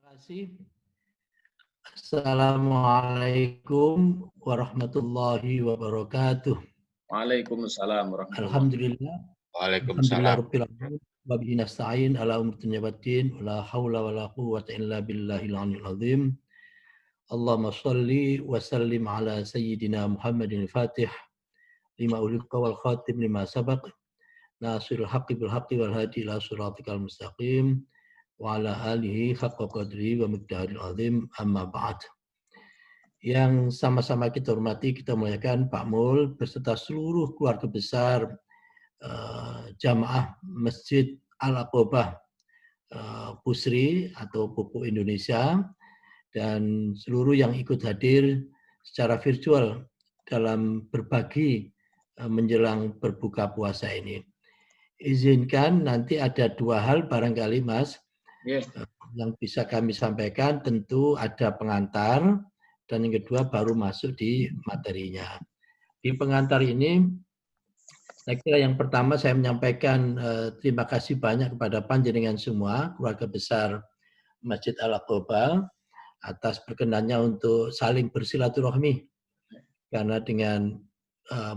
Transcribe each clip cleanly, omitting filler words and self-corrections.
kasih. Assalamualaikum warahmatullahi wabarakatuh. Waalaikumsalam warahmatullahi Alhamdulillah. Waalaikumsalam. Alhamdulillah rabbil alamin. Wa bihi nasta'in ala umuri dunya waddin. La haula wala quwwata illa billahil aliyyil azim. Allahumma shalli wa sallim ala sayyidina Muhammadin al-Fatih lima uliqa wal khatim lima sabaq. Nasirul haqqi bil haqqi wal hadi ila siratikal mustaqim. Wa ala alihi haqqa qadri wa miqdaril azim. Amma ba'd. Yang sama-sama kita hormati, kita muliakan Pak Mul beserta seluruh keluarga besar jamaah Masjid Al-Aqobah Pusri atau Pupuk Indonesia dan seluruh yang ikut hadir secara virtual dalam berbagi menjelang berbuka puasa ini. Izinkan nanti ada dua hal barangkali Mas yang bisa kami sampaikan, tentu ada pengantar dan yang kedua baru masuk di materinya. Di pengantar ini, saya kira yang pertama saya menyampaikan terima kasih banyak kepada panjenengan semua, keluarga besar Masjid Al-Aqobah, atas perkenannya untuk saling bersilaturahmi. Karena dengan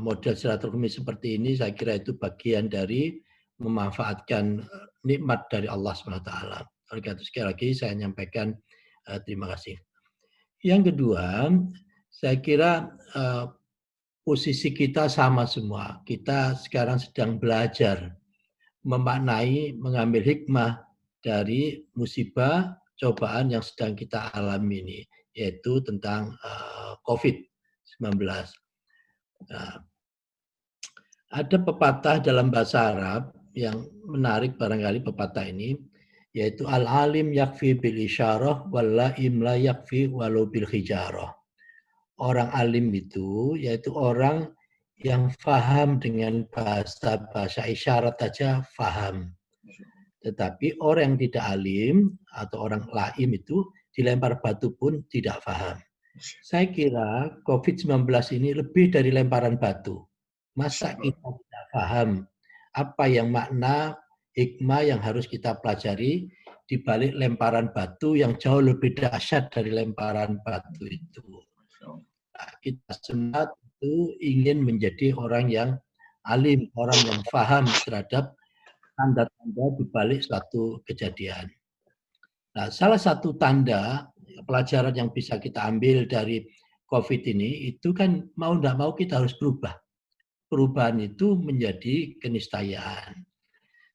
model silaturahmi seperti ini, saya kira itu bagian dari memanfaatkan nikmat dari Allah SWT. Oleh karena itu sekali lagi saya menyampaikan terima kasih. Yang kedua, saya kira posisi kita sama semua. Kita sekarang sedang belajar memaknai, mengambil hikmah dari musibah, cobaan yang sedang kita alami ini, yaitu tentang COVID-19. Nah, ada pepatah dalam bahasa Arab yang menarik barangkali pepatah ini, yaitu al-alim yakfi bil isyarah wal laim la yakfi walau bil hijarah. Orang alim itu yaitu orang yang faham dengan bahasa isyarat saja faham. Tetapi orang yang tidak alim atau orang laim itu dilempar batu pun tidak faham. Saya kira COVID-19 ini lebih dari lemparan batu. Masa kita tidak paham apa yang makna hikmah yang harus kita pelajari di balik lemparan batu yang jauh lebih dahsyat dari lemparan batu itu. Nah, kita semua itu ingin menjadi orang yang alim, orang yang paham terhadap tanda-tanda di balik suatu kejadian. Nah, salah satu tanda pelajaran yang bisa kita ambil dari COVID ini, itu kan mau tidak mau kita harus berubah. Perubahan itu menjadi keniscayaan.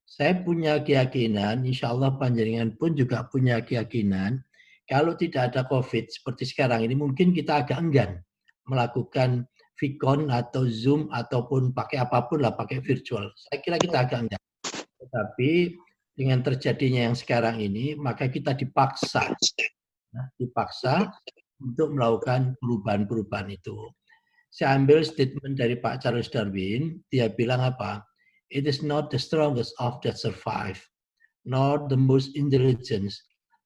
Saya punya keyakinan, insya Allah panjenengan pun juga punya keyakinan, kalau tidak ada COVID seperti sekarang ini, mungkin kita agak enggan melakukan Vicon atau Zoom ataupun pakai apapun lah, pakai virtual. Saya kira kita agak enggan. Tetapi dengan terjadinya yang sekarang ini, maka kita dipaksa untuk melakukan perubahan-perubahan itu. Saya ambil statement dari Pak Charles Darwin, dia bilang apa? It is not the strongest of that survive, nor the most intelligent.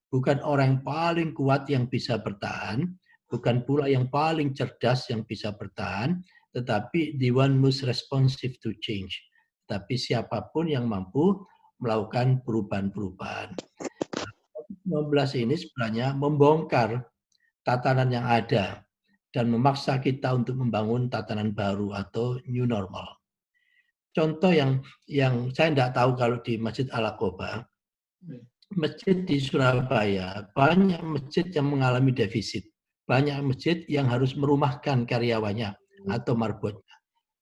Bukan orang yang paling kuat yang bisa bertahan, bukan pula yang paling cerdas yang bisa bertahan, tetapi the one most responsive to change. Tapi siapapun yang mampu melakukan perubahan-perubahan. COVID-19 ini sebenarnya membongkar tatanan yang ada dan memaksa kita untuk membangun tatanan baru atau new normal. Contoh yang saya tidak tahu kalau di Masjid Al-Aqobah, masjid di Surabaya, banyak masjid yang mengalami defisit. Banyak masjid yang harus merumahkan karyawannya atau marbotnya.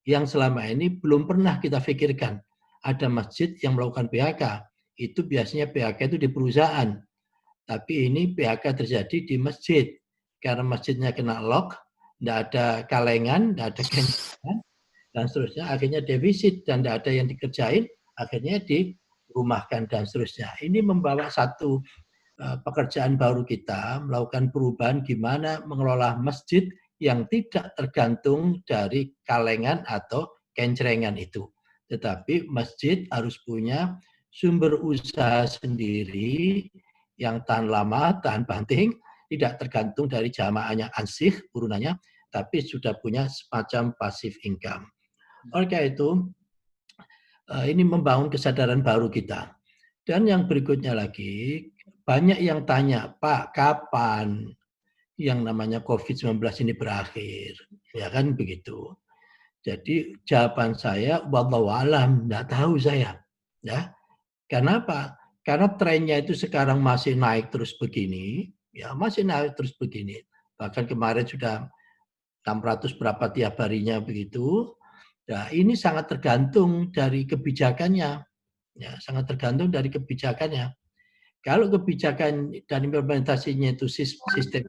Yang selama ini belum pernah kita pikirkan. Ada masjid yang melakukan PHK. Itu biasanya PHK itu di perusahaan. Tapi ini PHK terjadi di masjid. Karena masjidnya kena lock, tidak ada kalengan, tidak ada kencan, dan seterusnya. Akhirnya defisit dan tidak ada yang dikerjain, akhirnya dirumahkan dan seterusnya. Ini membawa satu pekerjaan baru kita, melakukan perubahan gimana mengelola masjid yang tidak tergantung dari kalengan atau kencrengan itu. Tetapi masjid harus punya sumber usaha sendiri yang tahan lama, tahan banting, tidak tergantung dari jamaahnya ansih urunannya, tapi sudah punya semacam passive income. Oleh karena itu, ini membangun kesadaran baru kita. Dan yang berikutnya lagi, banyak yang tanya, Pak, kapan yang namanya COVID-19 ini berakhir? Ya kan begitu. Jadi jawaban saya, wallahu alam, enggak tahu saya. Ya. Kenapa? Karena trennya itu sekarang masih naik terus begini, ya masih naik terus begini. Bahkan kemarin sudah 600 berapa tiap harinya begitu. Nah, ini sangat tergantung dari kebijakannya, ya sangat tergantung dari kebijakannya. Kalau kebijakan dan implementasinya itu sistem,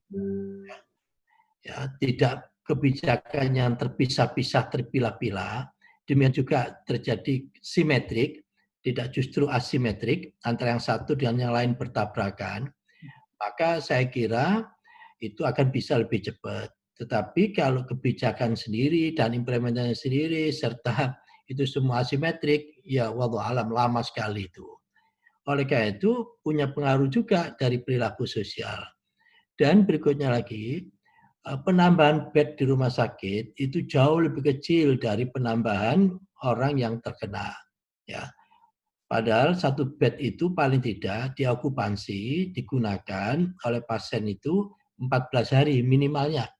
ya tidak kebijakan yang terpisah-pisah, terpilah-pilah, demikian juga terjadi simetrik, tidak justru asimetrik antara yang satu dengan yang lain bertabrakan, maka saya kira itu akan bisa lebih cepat. Tetapi kalau kebijakan sendiri dan implementasinya sendiri serta itu semua asimetrik, ya wallahu alam lama sekali itu. Oleh karena itu punya pengaruh juga dari perilaku sosial. Dan berikutnya lagi, penambahan bed di rumah sakit itu jauh lebih kecil dari penambahan orang yang terkena. Ya, padahal satu bed itu paling tidak diokupansi digunakan oleh pasien itu 14 hari minimalnya.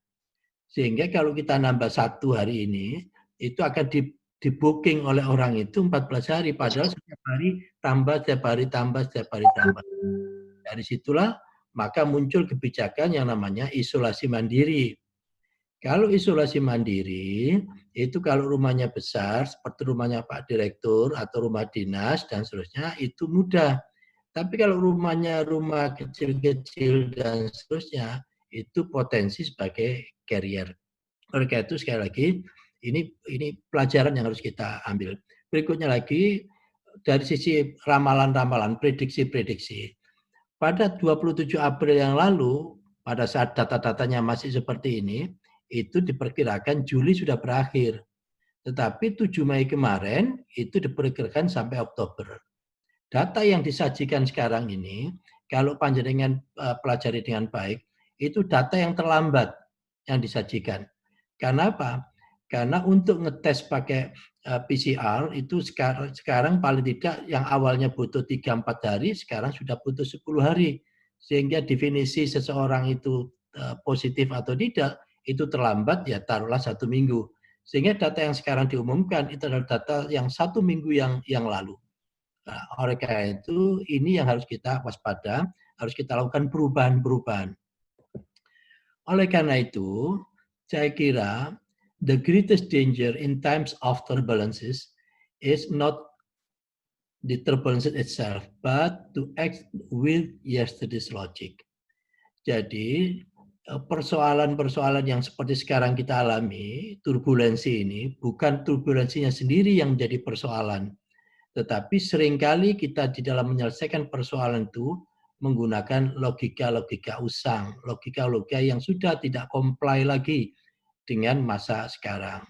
Sehingga kalau kita nambah 1 hari ini, itu akan di-booking oleh orang itu 14 hari. Padahal setiap hari tambah, setiap hari tambah, setiap hari tambah. Dari situlah maka muncul kebijakan yang namanya isolasi mandiri. Kalau isolasi mandiri, itu kalau rumahnya besar, seperti rumahnya Pak Direktur atau rumah dinas dan seterusnya, itu mudah. Tapi kalau rumahnya rumah kecil-kecil dan seterusnya, itu potensi sebagai carrier. Oleh karena itu sekali lagi, ini pelajaran yang harus kita ambil. Berikutnya lagi, dari sisi ramalan-ramalan, prediksi-prediksi. Pada 27 April yang lalu, pada saat data-datanya masih seperti ini, itu diperkirakan Juli sudah berakhir. Tetapi 7 Mei kemarin itu diperkirakan sampai Oktober. Data yang disajikan sekarang ini, kalau panjenengan pelajari dengan baik, itu data yang terlambat yang disajikan. Karena apa? Karena untuk ngetes pakai PCR itu sekarang paling tidak yang awalnya butuh 3-4 hari, sekarang sudah butuh 10 hari. Sehingga definisi seseorang itu positif atau tidak, itu terlambat ya taruhlah 1 minggu. Sehingga data yang sekarang diumumkan itu adalah data yang 1 minggu yang lalu. Nah, oleh karena itu ini yang harus kita waspada, harus kita lakukan perubahan-perubahan. Oleh karena itu, saya kira the greatest danger in times of turbulences is not the turbulence itself, but to act with yesterday's logic. Jadi persoalan-persoalan yang seperti sekarang kita alami, turbulensi ini, bukan turbulensinya sendiri yang menjadi persoalan, tetapi seringkali kita di dalam menyelesaikan persoalan itu menggunakan logika-logika usang, logika-logika yang sudah tidak comply lagi dengan masa sekarang.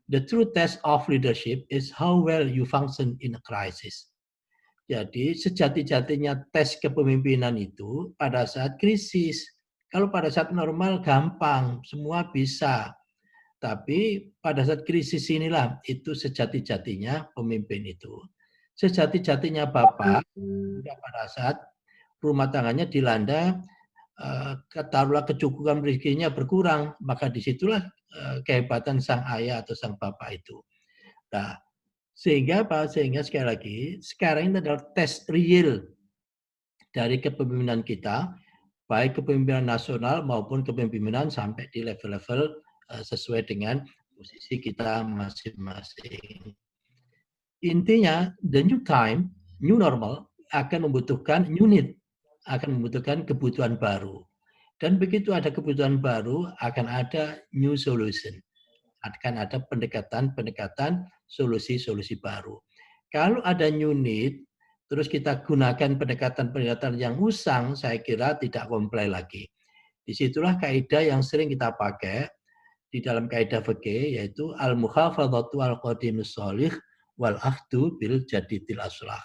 The true test of leadership is how well you function in a crisis. Jadi sejati-jatinya tes kepemimpinan itu pada saat krisis. Kalau pada saat normal gampang, semua bisa. Tapi pada saat krisis inilah itu sejati-jatinya pemimpin itu. Sejati-jatinya Bapak pada saat rumah tangganya dilanda taruhlah kecukupan rezekinya berkurang, maka disitulah kehebatan sang ayah atau sang bapak itu. Nah, sehingga apa? Sehingga sekali lagi, sekarang ini adalah tes real dari kepemimpinan kita, baik kepemimpinan nasional maupun kepemimpinan sampai di level-level sesuai dengan posisi kita masing-masing. Intinya, the new time, new normal, akan membutuhkan new need, akan membutuhkan kebutuhan baru. Dan begitu ada kebutuhan baru, akan ada new solution. Akan ada pendekatan-pendekatan solusi-solusi baru. Kalau ada new need, terus kita gunakan pendekatan-pendekatan yang usang, saya kira tidak comply lagi. Disitulah kaidah yang sering kita pakai di dalam kaidah fikih, yaitu al-muhafadzatu al-qadimus sholih wal ahdu bil jadidil aslah.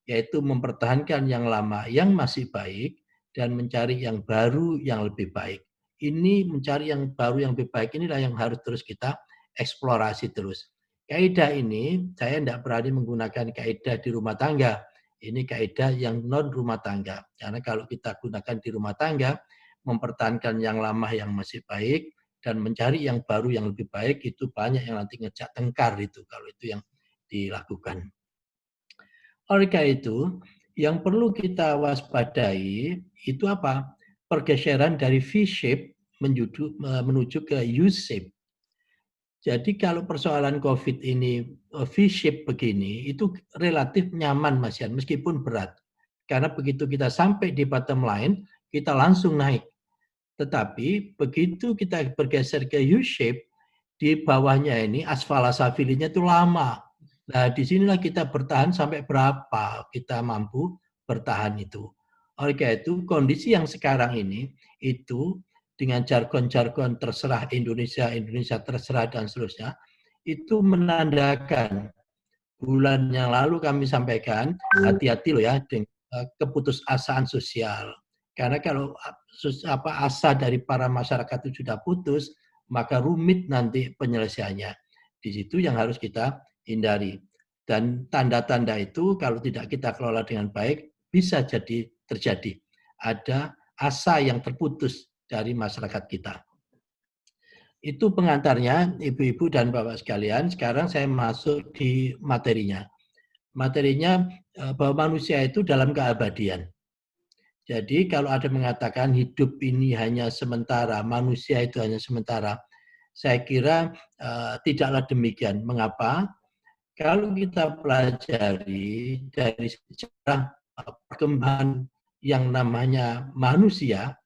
Yaitu mempertahankan yang lama yang masih baik dan mencari yang baru yang lebih baik. Ini mencari yang baru yang lebih baik inilah yang harus terus kita eksplorasi terus. Kaidah ini saya tidak berani menggunakan kaidah di rumah tangga. Ini kaidah yang non rumah tangga. Karena kalau kita gunakan di rumah tangga, mempertahankan yang lama yang masih baik, dan mencari yang baru yang lebih baik, itu banyak yang nanti ngejak tengkar itu, kalau itu yang dilakukan. Oleh karena itu, yang perlu kita waspadai, itu apa? Pergeseran dari V-shape menuju ke U-shape. Jadi kalau persoalan COVID ini V-shape begini, itu relatif nyaman Mas Yan, meskipun berat. Karena begitu kita sampai di bottom line, kita langsung naik. Tetapi begitu kita bergeser ke U-shape, di bawahnya ini asfala safilinya itu lama. Nah, disinilah kita bertahan sampai berapa kita mampu bertahan itu. Oleh karena itu, kondisi yang sekarang ini, itu dengan jargon-jargon terserah Indonesia, Indonesia terserah dan seterusnya, itu menandakan bulan yang lalu kami sampaikan, hati-hati loh ya dengan keputusasaan sosial. Karena kalau asa dari para masyarakat itu sudah putus, maka rumit nanti penyelesaiannya. Di situ yang harus kita hindari. Dan tanda-tanda itu kalau tidak kita kelola dengan baik, bisa jadi terjadi. Ada asa yang terputus dari masyarakat kita. Itu pengantarnya, Ibu-ibu dan Bapak sekalian. Sekarang saya masuk di materinya. Materinya bahwa manusia itu dalam keabadian. Jadi kalau ada mengatakan hidup ini hanya sementara, manusia itu hanya sementara, saya kira tidaklah demikian. Mengapa? Kalau kita pelajari dari sejarah perkembangan yang namanya manusia,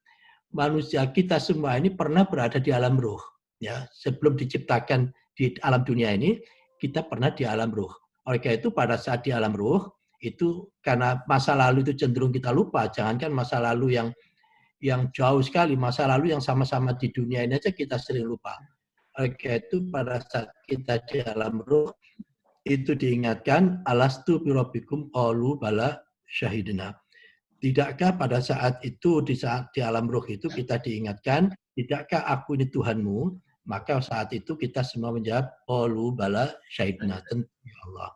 manusia kita semua ini pernah berada di alam ruh. Ya, sebelum diciptakan di alam dunia ini, kita pernah di alam ruh. Oleh karena itu pada saat di alam ruh, itu karena masa lalu itu cenderung kita lupa, jangankan masa lalu yang jauh sekali, masa lalu yang sama-sama di dunia ini aja kita sering lupa. Oleh karena itu pada saat kita di alam ruh, itu diingatkan, alastu birabbikum qalu bala syahidna. Tidakkah pada saat itu, di saat di alam ruh itu kita diingatkan, tidakkah aku ini Tuhanmu? Maka saat itu kita semua menjawab, qalu bala syahidna, tentu ya Allah.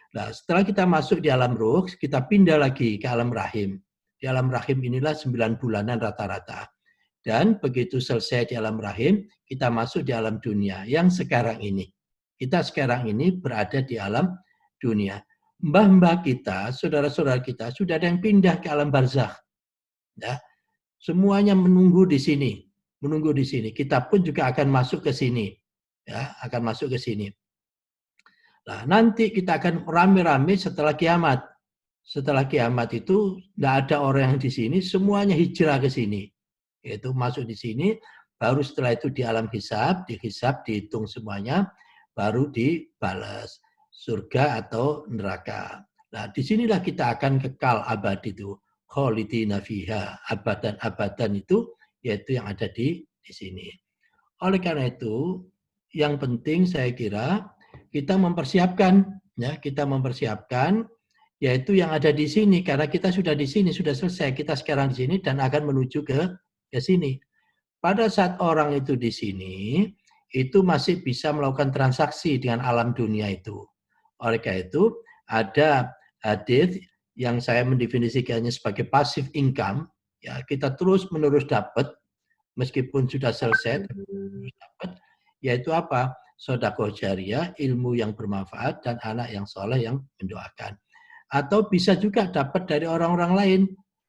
Nah, setelah kita masuk di alam ruh, kita pindah lagi ke alam rahim. Di alam rahim inilah 9 bulanan rata-rata. Dan begitu selesai di alam rahim, kita masuk di alam dunia yang sekarang ini. Kita sekarang ini berada di alam dunia. Mbah-mbah kita, saudara-saudara kita, sudah ada yang pindah ke alam barzakh. Ya, semuanya menunggu di sini. Menunggu di sini. Kita pun juga akan masuk ke sini. Ya, akan masuk ke sini. Nah, nanti kita akan rame-rame setelah kiamat. Setelah kiamat itu tidak ada orang yang di sini, semuanya hijrah ke sini. Yaitu masuk di sini, baru setelah itu di alam hisab, dihitung semuanya, baru dibalas surga atau neraka. Nah, disinilah kita akan kekal abadi itu. Khalidina fiha, abadan-abadan itu, yaitu yang ada di sini. Oleh karena itu, yang penting saya kira kita mempersiapkan, ya, kita mempersiapkan, yaitu yang ada di sini, karena kita sudah di sini, sudah selesai, kita sekarang di sini dan akan menuju ke sini. Pada saat orang itu di sini, itu masih bisa melakukan transaksi dengan alam dunia itu. Oleh karena itu, ada hadis yang saya mendefinisikannya sebagai passive income, ya, kita terus-menerus dapat, meskipun sudah selesai, dapat, yaitu apa? Sedekah jariah, ilmu yang bermanfaat, dan anak yang soleh yang mendoakan. Atau bisa juga dapat dari orang-orang lain,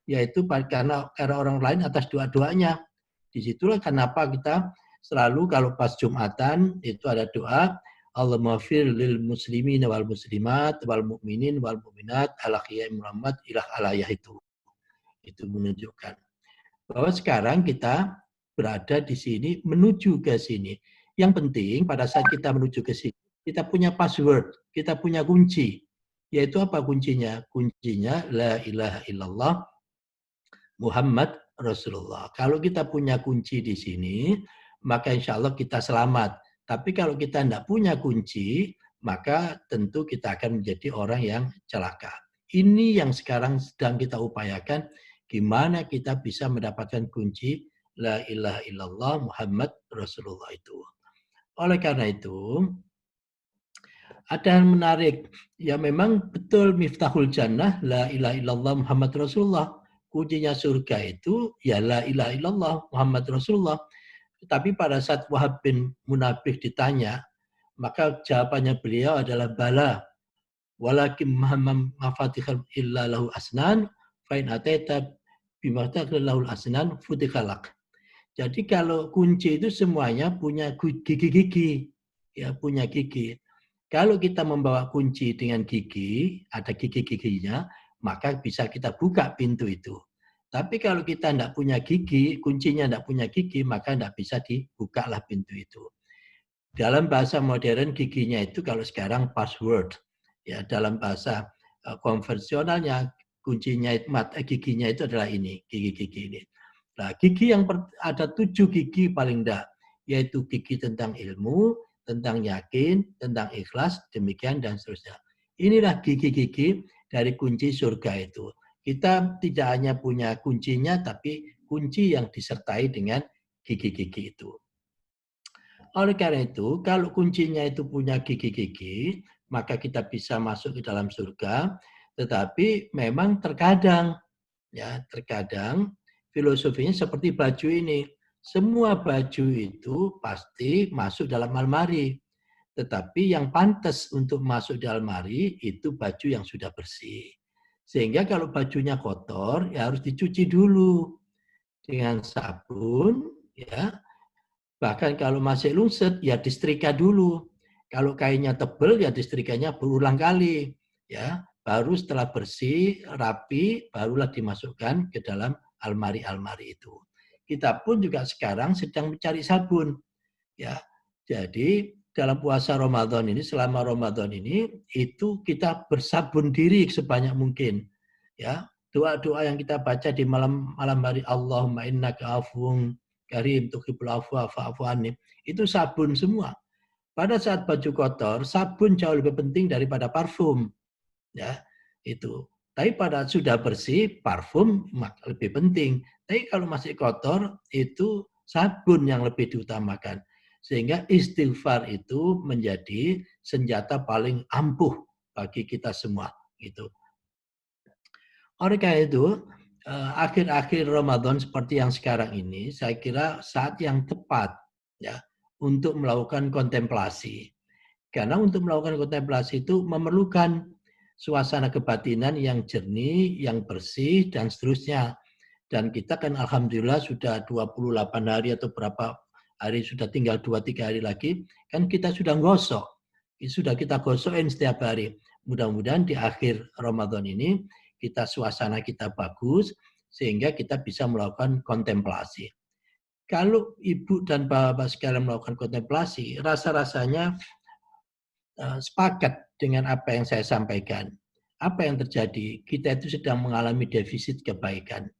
yaitu karena orang lain atas doa-doanya. Disitulah kenapa kita selalu kalau pas Jumatan itu ada doa, Allahumma fir lil muslimin wal muslimat wal mu'minin wal mu'minat ala qiyam Muhammad ilah alayah itu. Itu menunjukkan bahwa sekarang kita berada di sini menuju ke sini. Yang penting pada saat kita menuju ke sini, kita punya password, kita punya kunci. Yaitu apa kuncinya? Kuncinya la ilaha illallah Muhammad Rasulullah. Kalau kita punya kunci di sini, maka insya Allah kita selamat. Tapi kalau kita tidak punya kunci, maka tentu kita akan menjadi orang yang celaka. Ini yang sekarang sedang kita upayakan, gimana kita bisa mendapatkan kunci la ilaha illallah Muhammad Rasulullah itu. Oleh karena itu, Ada yang menarik, ya memang betul miftahul jannah, la ilaha illallah Muhammad Rasulullah. Kuncinya surga itu, ya la ilaha illallah Muhammad Rasulullah. Tapi pada saat Wahab bin Munabih ditanya, maka jawabannya beliau adalah bala. Walakin mafatihal illa lahu asnan, fa'in ataita bimafatihal lahu asnan, futikhalak. Jadi kalau kunci itu semuanya punya gigi-gigi, ya punya gigi. Kalau kita membawa kunci dengan gigi, ada gigi-giginya, maka bisa kita buka pintu itu. Tapi kalau kita tidak punya gigi, kuncinya tidak punya gigi, maka tidak bisa dibukalah pintu itu. Dalam bahasa modern giginya itu kalau sekarang password. Ya, dalam bahasa konvensionalnya kuncinya giginya itu adalah ini, gigi-gigi ini. Nah, gigi yang ada 7 gigi paling enggak, yaitu gigi tentang ilmu, tentang yakin, tentang ikhlas, demikian dan seterusnya. Inilah gigi-gigi dari kunci surga itu. Kita tidak hanya punya kuncinya, tapi kunci yang disertai dengan gigi-gigi itu. Oleh karena itu, kalau kuncinya itu punya gigi-gigi, maka kita bisa masuk ke dalam surga. Tetapi memang terkadang filosofinya seperti baju ini. Semua baju itu pasti masuk dalam almari. Tetapi yang pantas untuk masuk di almari itu baju yang sudah bersih. Sehingga kalau bajunya kotor, ya harus dicuci dulu dengan sabun, ya. Bahkan kalau masih lungset, ya disetrika dulu. Kalau kainnya tebal, ya disetrikanya berulang kali. Ya, baru setelah bersih, rapi, barulah dimasukkan ke dalam almari-almari itu. Kita pun juga sekarang sedang mencari sabun. Ya, jadi dalam puasa Ramadan ini, selama Ramadan ini, itu kita bersabun diri sebanyak mungkin. Ya, doa-doa yang kita baca di malam hari, Allahumma innaka afuwun karim tuhibbul afwa fa'fu anni, itu sabun semua. Pada saat baju kotor, sabun jauh lebih penting daripada parfum. Ya, itu. Tapi pada sudah bersih, parfum lebih penting. Tapi kalau masih kotor, itu sabun yang lebih diutamakan. Sehingga istighfar itu menjadi senjata paling ampuh bagi kita semua. Gitu. Oleh karena itu, akhir-akhir Ramadan seperti yang sekarang ini, saya kira saat yang tepat ya untuk melakukan kontemplasi. Karena untuk melakukan kontemplasi itu memerlukan suasana kebatinan yang jernih, yang bersih, dan seterusnya. Dan kita kan alhamdulillah sudah 28 hari atau berapa hari, sudah tinggal 2-3 hari lagi, kan kita sudah gosok. Sudah kita gosokin setiap hari. Mudah-mudahan di akhir Ramadan ini, suasana kita bagus, sehingga kita bisa melakukan kontemplasi. Kalau ibu dan bapak sekalian melakukan kontemplasi, rasa-rasanya sepakat dengan apa yang saya sampaikan. Apa yang terjadi? Kita itu sedang mengalami defisit kebaikan.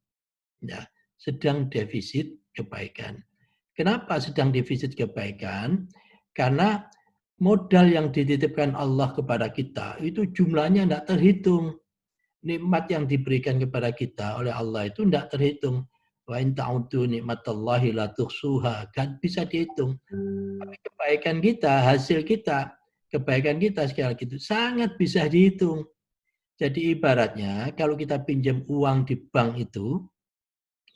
Ya, sedang defisit kebaikan. Kenapa sedang defisit kebaikan? Karena modal yang dititipkan Allah kepada kita itu jumlahnya tidak terhitung. Nikmat yang diberikan kepada kita oleh Allah itu tidak terhitung. Wa in ta'udu nikmatallahi la tuhsuha, kan bisa dihitung. Tapi kebaikan kita, hasil kita, kebaikan kita sekali lagi itu sangat bisa dihitung. Jadi ibaratnya kalau kita pinjam uang di bank itu,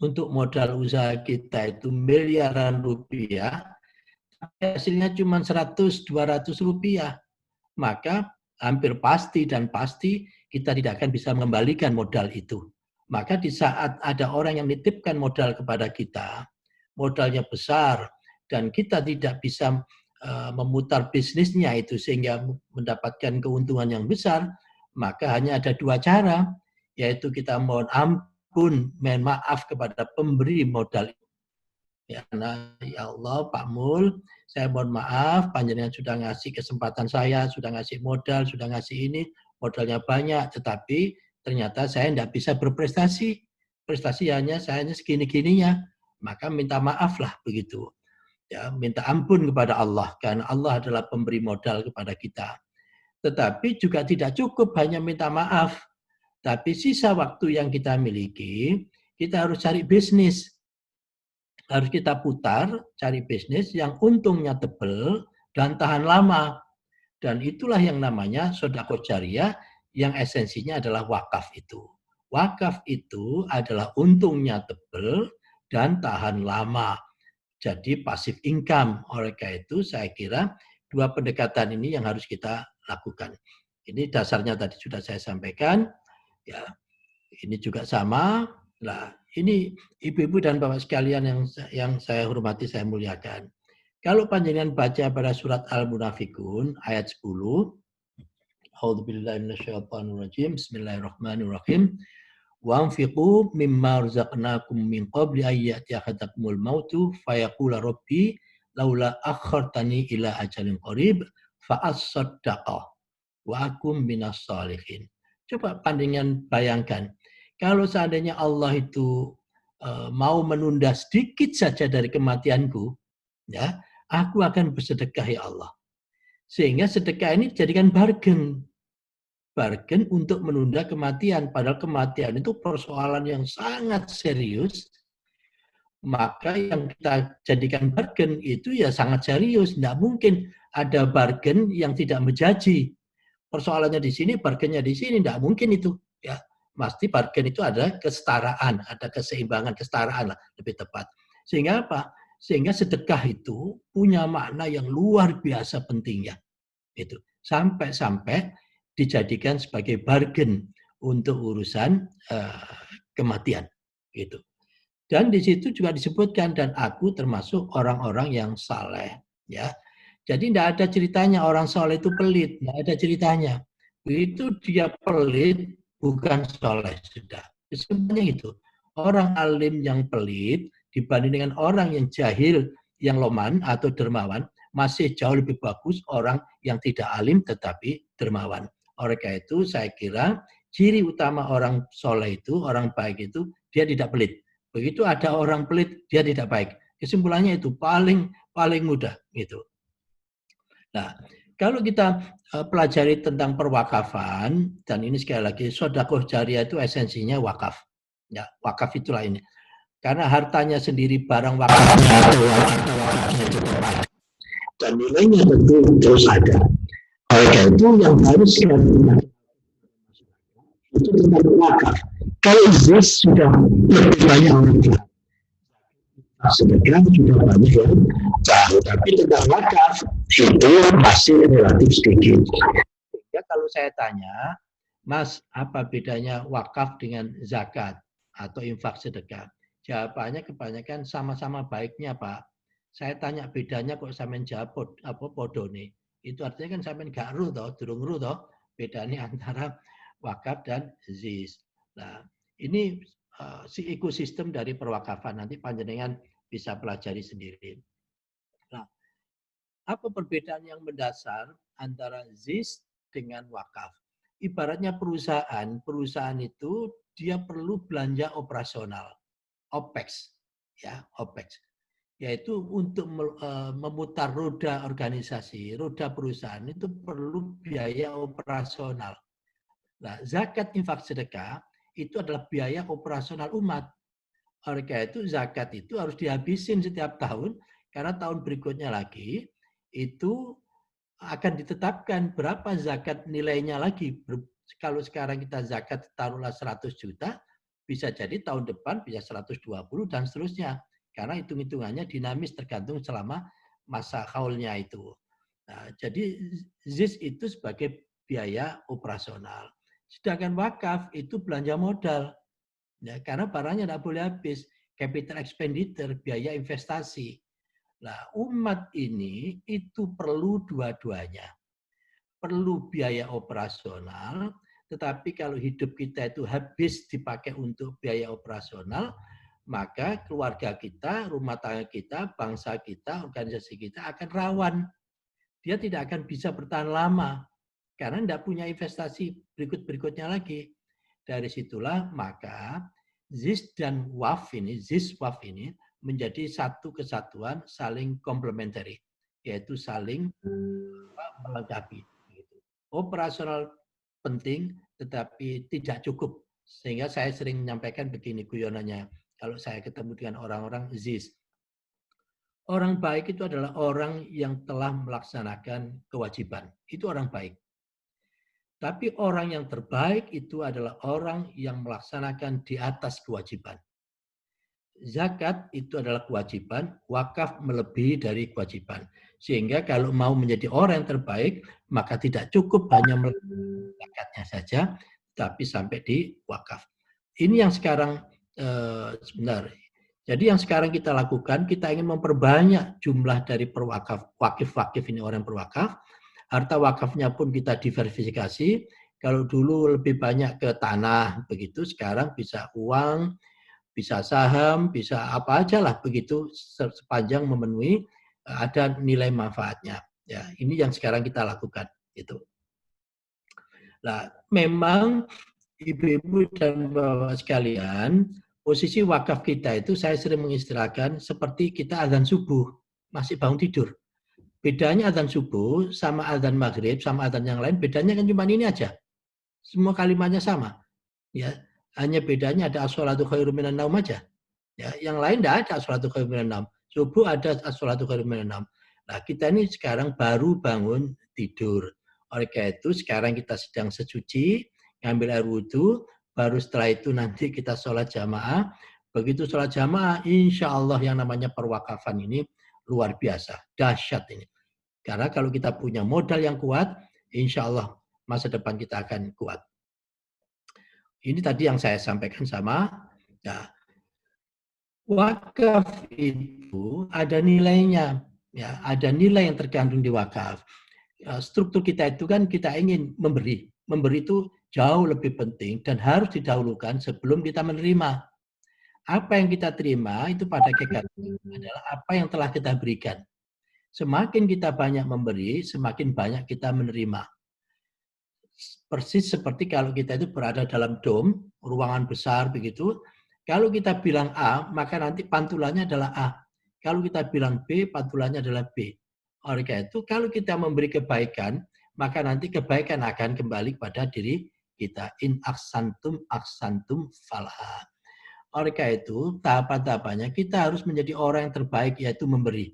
untuk modal usaha kita itu miliaran rupiah, hasilnya cuma 100-200 rupiah. Maka hampir pasti kita tidak akan bisa mengembalikan modal itu. Maka di saat ada orang yang menitipkan modal kepada kita, modalnya besar, dan kita tidak bisa memutar bisnisnya itu sehingga mendapatkan keuntungan yang besar, maka hanya ada 2 cara, yaitu kita mohon ampun, mohon maaf kepada pemberi modal. Ya Allah, Pak Mul, saya mohon maaf, panjenengan sudah ngasih kesempatan saya, sudah ngasih modal, sudah ngasih ini, modalnya banyak, tetapi ternyata saya tidak bisa berprestasi. Prestasi hanya segini-gininya, maka minta maaf lah begitu. Ya, minta ampun kepada Allah, karena Allah adalah pemberi modal kepada kita. Tetapi juga tidak cukup hanya minta maaf. Tapi sisa waktu yang kita miliki, kita harus cari bisnis. Harus kita putar, cari bisnis yang untungnya tebal dan tahan lama. Dan itulah yang namanya sedekah jariyah yang esensinya adalah wakaf itu. Wakaf itu adalah untungnya tebal dan tahan lama. Jadi pasif income. Oleh karena itu saya kira dua pendekatan ini yang harus kita lakukan. Ini dasarnya tadi sudah saya sampaikan. Ya, ini juga sama. Nah, ini ibu-ibu dan bapak sekalian yang saya hormati, saya muliakan. Kalau panjenengan baca pada surat Al-Munafikun ayat 10, A'udzubillahi minasyaitonirrajim. Bismillahirrahmanirrahim. Wa anfiqu mimma razaqnakum min qabli an ya'tiya ahadakumul mautu fayaqula rabbi laula akhartani ila ajalin qarib fa asaddaqa wa akum minas shalihin. Coba pandangan bayangkan, kalau seandainya Allah itu mau menunda sedikit saja dari kematianku, ya, aku akan bersedekah ya Allah. Sehingga sedekah ini dijadikan bargain untuk menunda kematian. Padahal kematian itu persoalan yang sangat serius. Maka yang kita jadikan bargain itu ya sangat serius. Tidak mungkin ada bargain yang tidak menjanji. Persoalannya di sini, bargainnya di sini. Tidak mungkin itu. Ya, pasti bargain itu ada kesetaraan, ada keseimbangan, kesetaraan lah lebih tepat. Sehingga apa? Sehingga sedekah itu punya makna yang luar biasa pentingnya. Itu sampai dijadikan sebagai bargain untuk urusan kematian gitu. Dan di situ juga disebutkan dan aku termasuk orang-orang yang saleh, ya. Jadi tidak ada ceritanya orang saleh itu pelit, tidak ada ceritanya. Itu dia pelit bukan saleh sudah. Sebenarnya itu orang alim yang pelit dibanding dengan orang yang jahil, yang loman atau dermawan, masih jauh lebih bagus orang yang tidak alim tetapi dermawan. Oleh karena itu saya kira ciri utama orang soleh itu, orang baik itu, dia tidak pelit. Begitu ada orang pelit, dia tidak baik. Kesimpulannya itu paling mudah gitu. Nah, kalau kita pelajari tentang perwakafan, dan ini sekali lagi sedekah jariyah itu esensinya wakaf. Ya, wakaf itulah ini. Karena hartanya sendiri barang wakafnya itu dan nilainya tentu terus ada. Oleh karena itu yang harus kita itu tentang wakaf. Kalau ZIS sudah lebih banyak orang sedekah sudah banyak yang tahu, tapi tentang wakaf itu masih relatif sedikit. Ya, kalau saya tanya, Mas, apa bedanya wakaf dengan zakat atau infak sedekah? Jawabannya kebanyakan sama-sama baiknya, Pak. Saya tanya bedanya kok sampean jawab apa podone. Itu artinya kan sampean gak ru toh, durung ru toh, bedanya antara wakaf dan ZIS. Nah, ini si ekosistem dari perwakafan nanti panjenengan bisa pelajari sendiri. Nah, apa perbedaan yang mendasar antara ZIS dengan wakaf? Ibaratnya perusahaan itu dia perlu belanja operasional, OPEX, ya, OPEX, yaitu untuk memutar roda organisasi, roda perusahaan itu perlu biaya operasional. Nah, zakat infak sedekah itu adalah biaya operasional umat. Oleh karena itu zakat itu harus dihabisin setiap tahun karena tahun berikutnya lagi itu akan ditetapkan berapa zakat nilainya lagi. Kalau sekarang kita zakat taruhlah 100 juta, bisa jadi tahun depan bisa 120 dan seterusnya. Karena hitung-hitungannya dinamis tergantung selama masa haulnya itu. Nah, jadi ZIS itu sebagai biaya operasional. Sedangkan wakaf itu belanja modal. Ya, karena barangnya tidak boleh habis. Capital expenditure, biaya investasi. Nah, umat ini itu perlu dua-duanya. Perlu biaya operasional, tetapi kalau hidup kita itu habis dipakai untuk biaya operasional, maka keluarga kita, rumah tangga kita, bangsa kita, organisasi kita akan rawan. Dia tidak akan bisa bertahan lama, karena tidak punya investasi berikut-berikutnya lagi. Dari situlah maka ZIS dan WAF ini menjadi satu kesatuan saling komplementari, yaitu saling melengkapi. Operasional penting, tetapi tidak cukup. Sehingga saya sering menyampaikan begini guyonannya, kalau saya ketemu dengan orang-orang ZIS. Orang baik itu adalah orang yang telah melaksanakan kewajiban. Itu orang baik. Tapi orang yang terbaik itu adalah orang yang melaksanakan di atas kewajiban. Zakat itu adalah kewajiban, wakaf melebihi dari kewajiban. Sehingga kalau mau menjadi orang yang terbaik, maka tidak cukup hanya melakukan zakatnya saja, tapi sampai di wakaf. Ini yang sekarang sebentar. Jadi yang sekarang kita lakukan, kita ingin memperbanyak jumlah dari perwakaf, wakif ini orang perwakaf. Harta wakafnya pun kita diversifikasi. Kalau dulu lebih banyak ke tanah, begitu sekarang bisa uang, bisa saham, bisa apa aja lah begitu sepanjang memenuhi ada nilai manfaatnya. Ya, ini yang sekarang kita lakukan itu. Nah, memang ibu-ibu dan bapak sekalian, posisi wakaf kita itu saya sering mengistilahkan seperti kita azan subuh, masih bangun tidur. Bedanya azan subuh sama azan maghrib sama azan yang lain, bedanya kan cuma ini aja. Semua kalimatnya sama. Ya, hanya bedanya ada as-sholatu khairum minan naum aja. Ya, yang lain tidak ada as-sholatu khairum minan naum. Subuh ada as-sholatu khairum minan naum. Nah, kita ini sekarang baru bangun tidur. Oleh karena itu sekarang kita sedang sesuci, ngambil air wudhu, baru setelah itu nanti kita sholat jamaah. Begitu sholat jamaah, insya Allah yang namanya perwakafan ini luar biasa, dahsyat ini. Karena kalau kita punya modal yang kuat, insya Allah masa depan kita akan kuat. Ini tadi yang saya sampaikan sama. Ya, wakaf itu ada nilainya, ya, ada nilai yang terkandung di wakaf. Struktur kita itu kan kita ingin memberi. Memberi itu jauh lebih penting dan harus didahulukan sebelum kita menerima. Apa yang kita terima itu pada hakikatnya adalah apa yang telah kita berikan. Semakin kita banyak memberi, semakin banyak kita menerima. Persis seperti kalau kita itu berada dalam dom, ruangan besar begitu. Kalau kita bilang A, maka nanti pantulannya adalah A. Kalau kita bilang B, pantulannya adalah B. Oleh karena itu, kalau kita memberi kebaikan, maka nanti kebaikan akan kembali pada diri kita. In aksantum falah. Oleh karena itu, tahapan-tahapannya kita harus menjadi orang yang terbaik, yaitu memberi.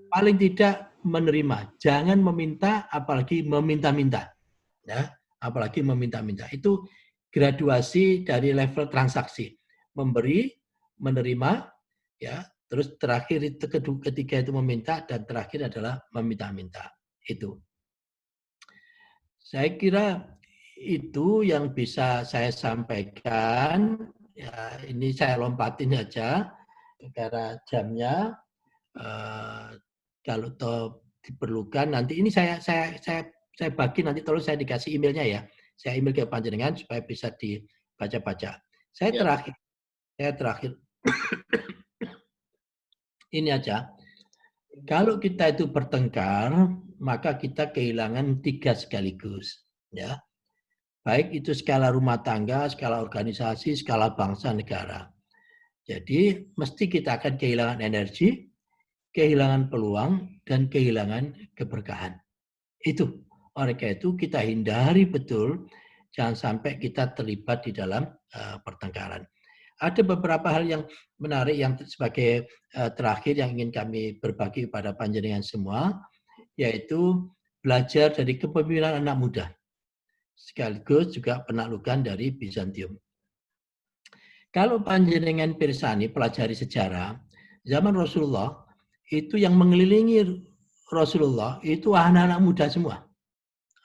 Paling tidak menerima. Jangan meminta, apalagi meminta-minta. Ya, apalagi meminta-minta. Itu graduasi dari level transaksi. Memberi, menerima, ya, terus terakhir itu ketiga itu meminta dan terakhir adalah meminta-minta. Itu. Saya kira itu yang bisa saya sampaikan. Ya, ini saya lompatin aja karena jamnya kalau diperlukan nanti ini saya bagi nanti tolong saya dikasih emailnya ya. Saya email ke panjenengan supaya bisa dibaca-baca. Saya terakhir ini aja. Kalau kita itu bertengkar, maka kita kehilangan 3 sekaligus, ya. Baik itu skala rumah tangga, skala organisasi, skala bangsa negara. Jadi mesti kita akan kehilangan energi, kehilangan peluang, dan kehilangan keberkahan. Itu. Oleh karena itu kita hindari betul jangan sampai kita terlibat di dalam pertengkaran. Ada beberapa hal yang menarik yang sebagai terakhir yang ingin kami berbagi kepada panjenengan semua, yaitu belajar dari kepemimpinan anak muda, sekaligus juga penaklukan dari Bizantium. Kalau panjenengan pirsani pelajari sejarah, zaman Rasulullah itu yang mengelilingi Rasulullah itu anak-anak muda semua.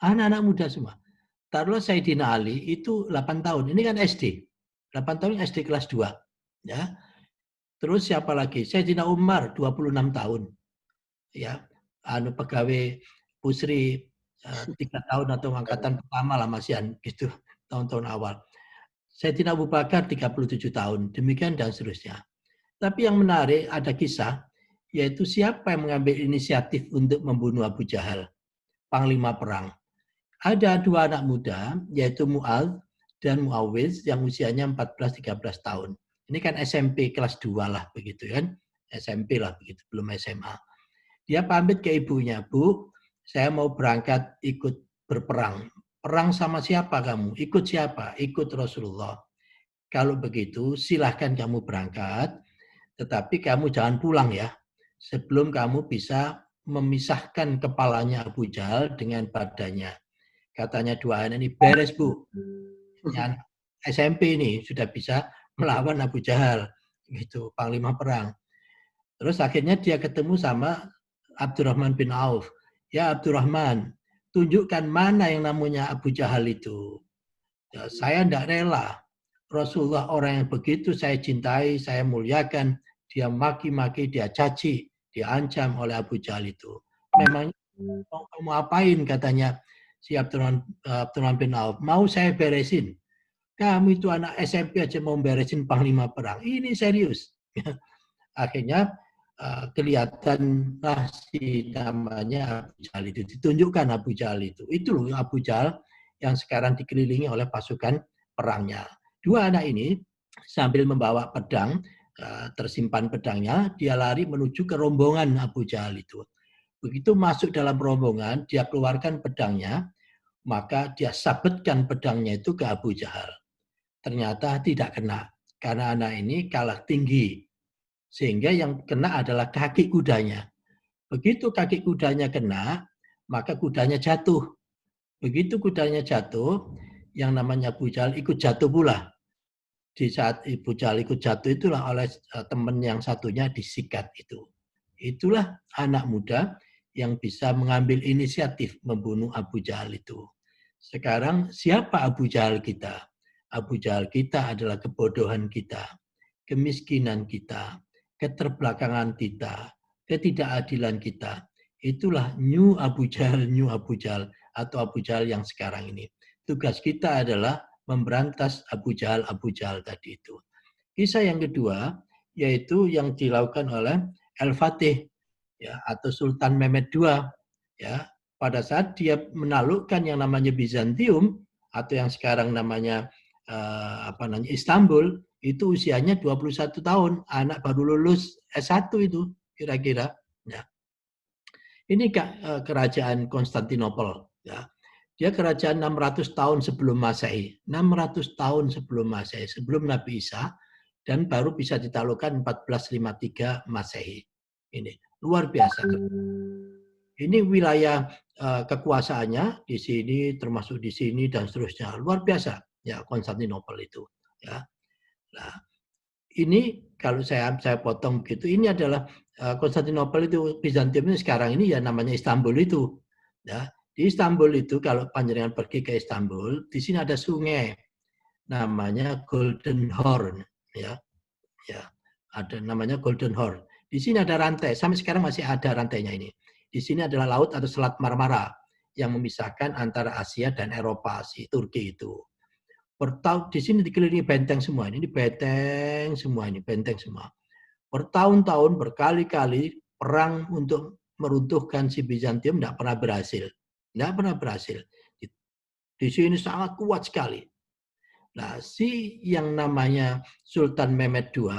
Anak-anak muda semua. Taruhlah Sayyidina Ali itu 8 tahun. Ini kan SD. 8 tahun SD kelas 2. Ya. Terus siapa lagi? Sayyidina Umar 26 tahun. Ya. Pegawai Pusri 3 tahun atau angkatan pertama lah masihan gitu tahun-tahun awal. Sayyidina Abu Bakar 37 tahun. Demikian dan seterusnya. Tapi yang menarik ada kisah yaitu siapa yang mengambil inisiatif untuk membunuh Abu Jahal, panglima perang. Ada 2 anak muda, yaitu Mu'adz dan Mu'awiz yang usianya 14-13 tahun. Ini kan SMP kelas 2 lah begitu kan. SMP lah begitu, belum SMA. Dia pamit ke ibunya, Bu, saya mau berangkat ikut berperang. Perang sama siapa kamu? Ikut siapa? Ikut Rasulullah. Kalau begitu silahkan kamu berangkat, tetapi kamu jangan pulang ya. sebelum kamu bisa memisahkan kepalanya Abu Jahal dengan badannya. Katanya dua anak ini beres Bu. Yang SMP ini sudah bisa melawan Abu Jahal, gitu, panglima perang. Terus akhirnya dia ketemu sama Abdurrahman bin Auf. Ya Abdurrahman, tunjukkan mana yang namanya Abu Jahal itu. Ya, saya tidak rela. Rasulullah orang yang begitu saya cintai, saya muliakan, dia maki-maki, dia caci, diancam oleh Abu Jahal itu. Memang mau kamu apain katanya si Abdurrahman bin Auf. Mau saya beresin. Kamu itu anak SMP aja mau beresin panglima perang. Ini serius. Akhirnya kelihatanlah si namanya Abu Jahal itu. Ditunjukkan Abu Jahal itu. Itu loh Abu Jahal yang sekarang dikelilingi oleh pasukan perangnya. Dua anak ini sambil membawa pedang, tersimpan pedangnya, dia lari menuju ke rombongan Abu Jahal itu. Begitu masuk dalam rombongan, dia keluarkan pedangnya, maka dia sabetkan pedangnya itu ke Abu Jahal. Ternyata tidak kena, karena anak ini kalah tinggi. Sehingga yang kena adalah kaki kudanya. Begitu kaki kudanya kena, maka kudanya jatuh. Begitu kudanya jatuh, yang namanya Abu Jahal ikut jatuh pula. Di saat Abu Jahal ikut jatuh itulah oleh teman yang satunya disikat itu. Itulah anak muda yang bisa mengambil inisiatif membunuh Abu Jahal itu. Sekarang siapa Abu Jahal kita? Abu Jahal kita adalah kebodohan kita, kemiskinan kita, keterbelakangan kita, ketidakadilan kita. Itulah new Abu Jahal atau Abu Jahal yang sekarang ini. Tugas kita adalah memberantas Abu Jahal tadi itu. Kisah yang kedua yaitu yang dilakukan oleh Al-Fatih ya, atau Sultan Mehmed II ya, pada saat dia menaklukkan yang namanya Bizantium atau yang sekarang namanya Istanbul, itu usianya 21 tahun, anak baru lulus S1 itu kira-kira. Ya. Ini kerajaan Konstantinopel. Ya. Dia kerajaan 600 tahun sebelum Masehi, 600 tahun sebelum Masehi, sebelum Nabi Isa, dan baru bisa ditaklukkan 1453 Masehi. Ini luar biasa. Ini wilayah kekuasaannya di sini, termasuk di sini dan seterusnya, luar biasa. Ya, Konstantinopel itu. Ya. Nah, ini kalau saya potong begitu, ini adalah Konstantinopel itu, Bizantium ini sekarang ini ya namanya Istanbul itu. Ya, di Istanbul itu kalau panjenengan pergi ke Istanbul, di sini ada sungai namanya Golden Horn, ya. Ya, ada namanya Golden Horn. Di sini ada rantai, sampai sekarang masih ada rantainya ini. Di sini adalah laut atau Selat Marmara yang memisahkan antara Asia dan Eropa, si Turki itu. Di sini dikelilingi benteng semua. Ini benteng semua ini, benteng semua. Bertahun-tahun, berkali-kali perang untuk meruntuhkan si Bizantium tidak pernah berhasil. Tidak pernah berhasil. Di sini sangat kuat sekali. Nah, si yang namanya Sultan Mehmed II,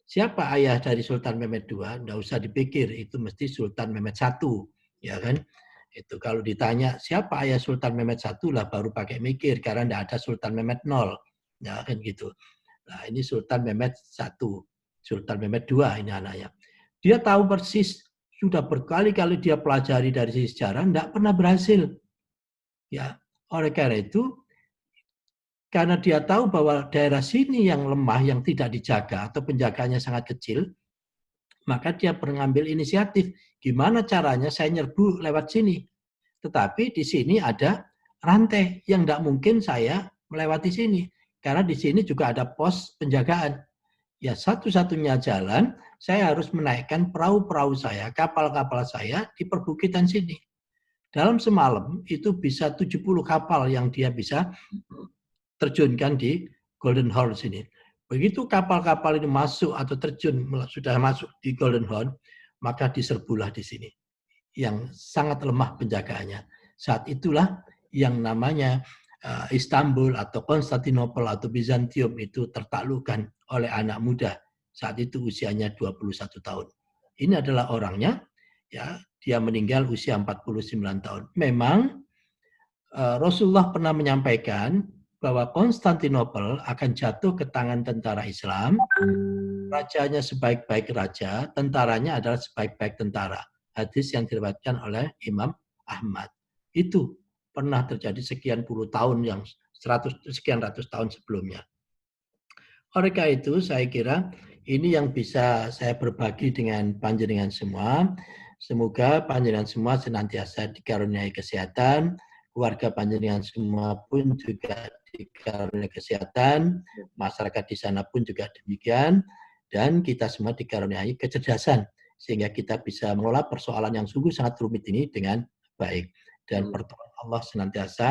siapa ayah dari Sultan Mehmed II? Tidak usah dipikir, itu mesti Sultan Mehmed I, ya kan? Itu kalau ditanya siapa ayah Sultan Mehmed I lah baru pakai mikir karena tidak ada Sultan Mehmed 0. Ya kan gitu. Nah, ini Sultan Mehmed I, Sultan Mehmed II ini anaknya. Dia tahu persis, sudah berkali-kali dia pelajari dari sisi sejarah, tidak pernah berhasil. Ya, oleh karena itu, karena dia tahu bahwa daerah sini yang lemah, yang tidak dijaga atau penjaganya sangat kecil, maka dia mengambil inisiatif. Gimana caranya saya nyerbu lewat sini? Tetapi di sini ada rantai yang tidak mungkin saya melewati sini. Karena di sini juga ada pos penjagaan. Ya satu-satunya jalan, saya harus menaikkan perahu-perahu saya, kapal-kapal saya di perbukitan sini. Dalam semalam itu bisa 70 kapal yang dia bisa terjunkan di Golden Horn sini. Begitu kapal-kapal ini masuk atau terjun, sudah masuk di Golden Horn, maka diserbulah di sini. Yang sangat lemah penjagaannya. Saat itulah yang namanya Istanbul atau Konstantinopel atau Bizantium itu tertaklukkan oleh anak muda. Saat itu usianya 21 tahun. Ini adalah orangnya, ya, dia meninggal usia 49 tahun. Memang Rasulullah pernah menyampaikan bahwa Konstantinopel akan jatuh ke tangan tentara Islam. Rajanya sebaik-baik raja, tentaranya adalah sebaik-baik tentara. Hadis yang diriwayatkan oleh Imam Ahmad. Itu pernah terjadi sekian puluh tahun, yang sekian ratus tahun sebelumnya. Oleh karena itu, saya kira ini yang bisa saya berbagi dengan panjenengan semua. Semoga panjenengan semua senantiasa dikaruniai kesehatan, keluarga panjenengan semua pun juga dikaruniai kesehatan, masyarakat di sana pun juga demikian, dan kita semua dikaruniai kecerdasan, sehingga kita bisa mengelola persoalan yang sungguh sangat rumit ini dengan baik. Dan pertolongan Allah senantiasa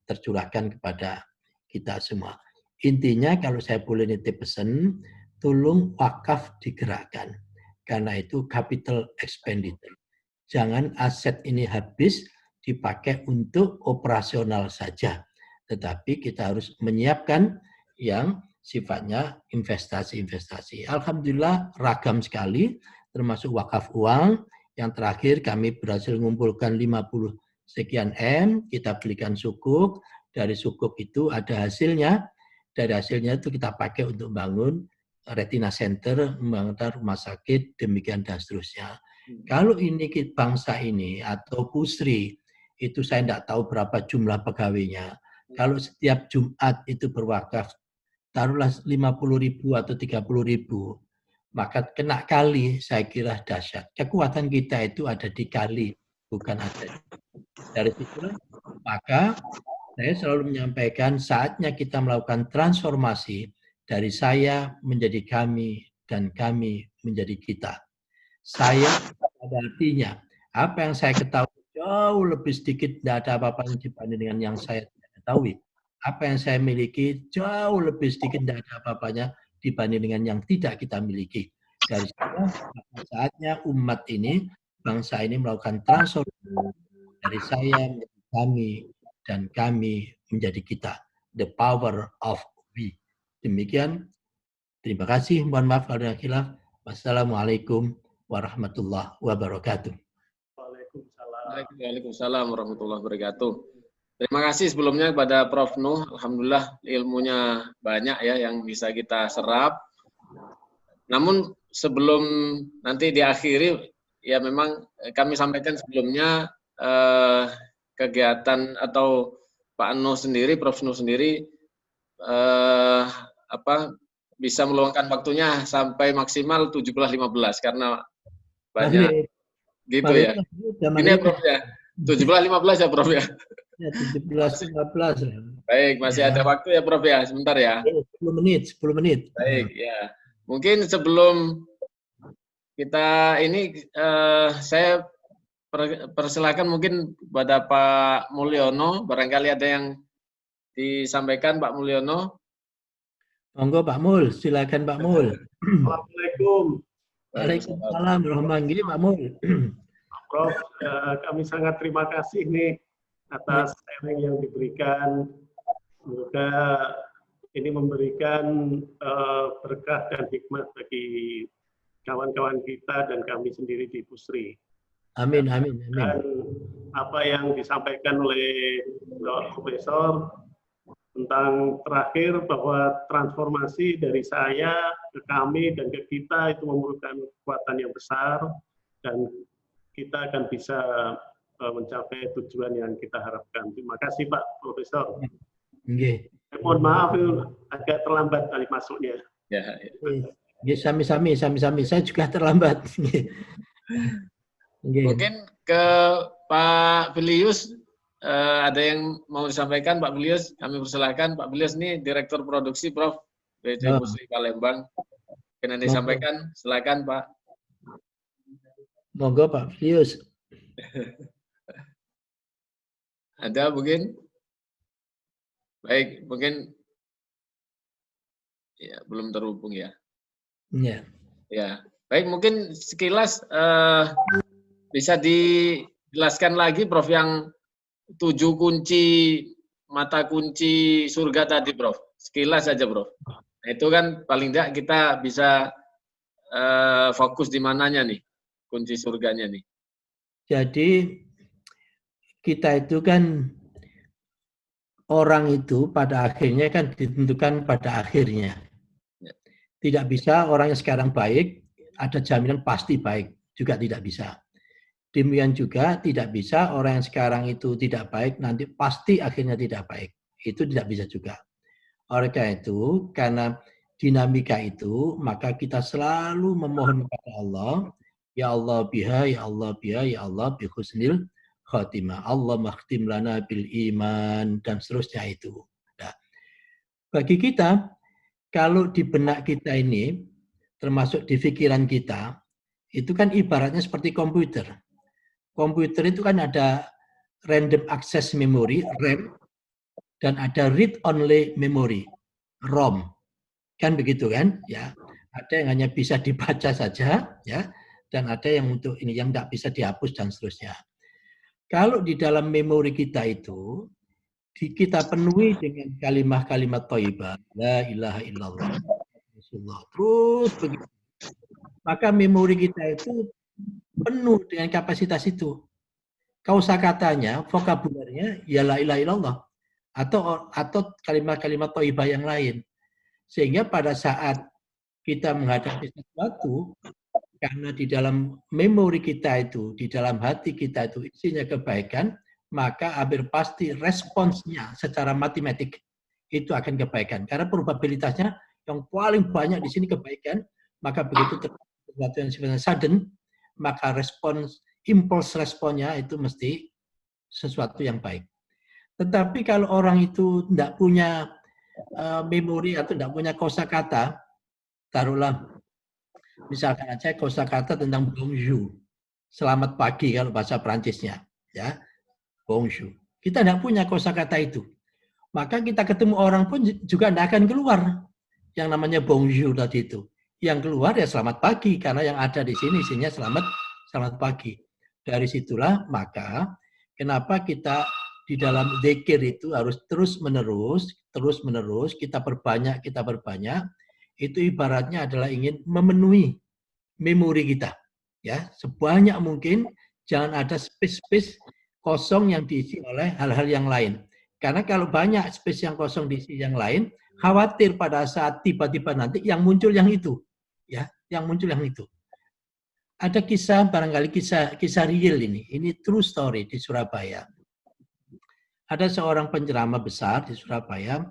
tercurahkan kepada kita semua. Intinya kalau saya boleh nitip pesan, tolong wakaf digerakkan. Karena itu capital expenditure. Jangan aset ini habis dipakai untuk operasional saja. Tetapi kita harus menyiapkan yang sifatnya investasi-investasi. Alhamdulillah ragam sekali, termasuk wakaf uang. Yang terakhir kami berhasil mengumpulkan 50 sekian M, kita belikan sukuk. Dari sukuk itu ada hasilnya. Dari hasilnya itu kita pakai untuk bangun retina center, membangun rumah sakit, demikian dan seterusnya. Kalau ini bangsa ini atau Pusri, itu saya tidak tahu berapa jumlah pegawainya. Kalau setiap Jumat itu berwakaf, taruhlah 50.000 atau 30.000, maka kena kali, saya kira dahsyat. Kekuatan kita itu ada di kali, bukan ada. Dari situlah, maka saya selalu menyampaikan saatnya kita melakukan transformasi dari saya menjadi kami dan kami menjadi kita. Saya pada artinya apa yang saya ketahui jauh lebih sedikit, tidak ada apa-apa dibanding dengan yang saya tidak ketahui. Apa yang saya miliki jauh lebih sedikit, tidak ada apa-apanya dibanding dengan yang tidak kita miliki. Dari sana saatnya umat ini, bangsa ini melakukan transformasi dari saya menjadi kami dan kami menjadi kita. The power of we. Demikian. Terima kasih. Mohon maaf kalau ada khilaf. Wassalamualaikum warahmatullahi wabarakatuh. Waalaikumsalam warahmatullahi wabarakatuh. Terima kasih sebelumnya kepada Prof. Nuh. Alhamdulillah ilmunya banyak ya yang bisa kita serap. Namun sebelum nanti diakhiri, ya memang kami sampaikan sebelumnya kegiatan atau Pak Nuh sendiri, Prof. Nuh sendiri bisa meluangkan waktunya sampai maksimal 17.15 karena banyak gitu ya. Ini ya Prof ya. 17.15 ya Prof ya. Ya 17.15. Baik, masih ada waktu ya Prof ya, sebentar ya. 10 menit. Baik, ya. Mungkin sebelum kita ini saya persilakan mungkin kepada Pak Mulyono, barangkali ada yang disampaikan Pak Mulyono. Monggo Pak Mul, silakan Pak Mul. Assalamualaikum. Waalaikumsalam warahmatullahi wabarakatuh Pak Mul. Prof, kami sangat terima kasih nih atas sharing yang diberikan. Semoga ini memberikan berkah dan hikmat bagi kawan-kawan kita dan kami sendiri di Pusri. Amin. Dan apa yang disampaikan oleh Profesor tentang terakhir bahwa transformasi dari saya ke kami dan ke kita itu memerlukan kekuatan yang besar dan kita akan bisa mencapai tujuan yang kita harapkan. Terima kasih Pak Profesor. Okay. Mohon maaf agak terlambat kali masuknya. Ya. Sami-sami. Saya juga terlambat. Okay. Mungkin ke Pak Bilius ada yang mau disampaikan Pak Bilius, kami persilakan Pak Bilius ini Direktur Produksi Prof. BC Pusri Palembang. Mungkin disampaikan, silakan Pak. Monggo Pak Bilius. Ada mungkin? Baik, mungkin ya belum terhubung ya. Ya. Ya, baik mungkin sekilas bisa dijelaskan lagi Prof yang 7 mata kunci surga tadi Prof. Sekilas saja Prof. Nah, itu kan paling tidak kita bisa fokus di mananya nih kunci surganya nih. Jadi kita itu kan orang itu pada akhirnya kan ditentukan pada akhirnya. Ya. Tidak bisa orang yang sekarang baik, ada jaminan pasti baik. Juga tidak bisa. Demikian juga tidak bisa orang yang sekarang itu tidak baik, nanti pasti akhirnya tidak baik. Itu tidak bisa juga. Oleh karena itu, karena dinamika itu, maka kita selalu memohon kepada Allah, ya Allah biha, ya Allah biha, ya Allah bi husnil khatimah. Allah makhtim lana bil iman, dan seterusnya itu. Nah, bagi kita, kalau di benak kita ini, termasuk di pikiran kita, itu kan ibaratnya seperti komputer. Komputer itu kan ada random access memory, RAM, dan ada read-only memory, ROM. Kan begitu kan? Ya, ada yang hanya bisa dibaca saja, ya, dan ada yang untuk ini yang tidak bisa dihapus dan seterusnya. Kalau di dalam memori kita itu kita penuhi dengan kalimat-kalimat thayyibah, la ilaha illallah, Rasulullah, terus begitu, maka memori kita itu penuh dengan kapasitas itu. Kosakatanya, vokabulernya, ya la ilaha illallah, atau kalimat-kalimat thayyibah yang lain. Sehingga pada saat kita menghadapi sesuatu, karena di dalam memori kita itu, di dalam hati kita itu isinya kebaikan, maka hampir pasti responsnya secara matematik itu akan kebaikan. Karena probabilitasnya yang paling banyak di sini kebaikan, maka begitu terjadi sesuatu yang sifatnya sudden, maka impuls responnya itu mesti sesuatu yang baik. Tetapi kalau orang itu tidak punya memori atau tidak punya kosakata, taruhlah misalkan aja kosakata tentang bonjour, selamat pagi kalau bahasa Prancisnya, ya, bonjour. Kita tidak punya kosakata itu, maka kita ketemu orang pun juga tidak akan keluar yang namanya bonjour tadi itu. Yang keluar ya selamat pagi, karena yang ada di sini isinya selamat pagi. Dari situlah maka kenapa kita di dalam zikir itu harus terus menerus kita perbanyak, itu ibaratnya adalah ingin memenuhi memori kita, ya, sebanyak mungkin. Jangan ada space kosong yang diisi oleh hal-hal yang lain, karena kalau banyak space yang kosong diisi yang lain, khawatir pada saat tiba-tiba nanti yang muncul yang itu, ya, yang muncul yang itu. Ada kisah, barangkali kisah real ini true story di Surabaya. Ada seorang penceramah besar di Surabaya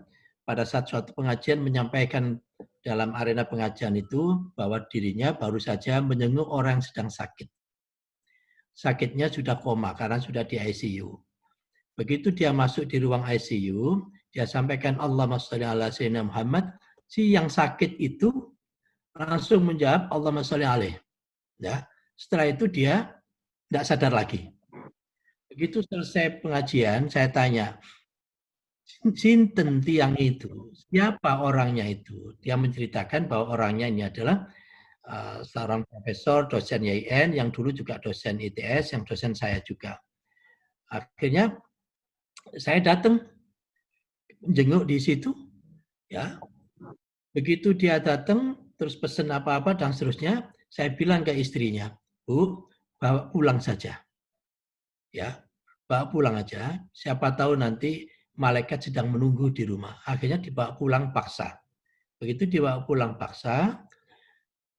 pada saat suatu pengajian menyampaikan dalam arena pengajian itu bahwa dirinya baru saja menjenguk orang yang sedang sakit. Sakitnya sudah koma karena sudah di ICU. Begitu dia masuk di ruang ICU, dia sampaikan Allahumma sholli ala sayyidina Muhammad. Si yang sakit itu langsung menjawab Allahumma sholli alaih. Ya. Setelah itu dia tidak sadar lagi. Begitu selesai pengajian, saya tanya, sinten tiang itu, siapa orangnya itu? Dia menceritakan bahwa orangnya ini adalah seorang profesor, dosen YIN, yang dulu juga dosen ITS, yang dosen saya juga. Akhirnya saya datang jenguk di situ, ya. Begitu dia datang, terus pesen apa-apa dan seterusnya, saya bilang ke istrinya, Bu, bawa pulang saja. Ya, bawa pulang aja, siapa tahu nanti malaikat sedang menunggu di rumah. Akhirnya dibawa pulang paksa. Begitu dibawa pulang paksa,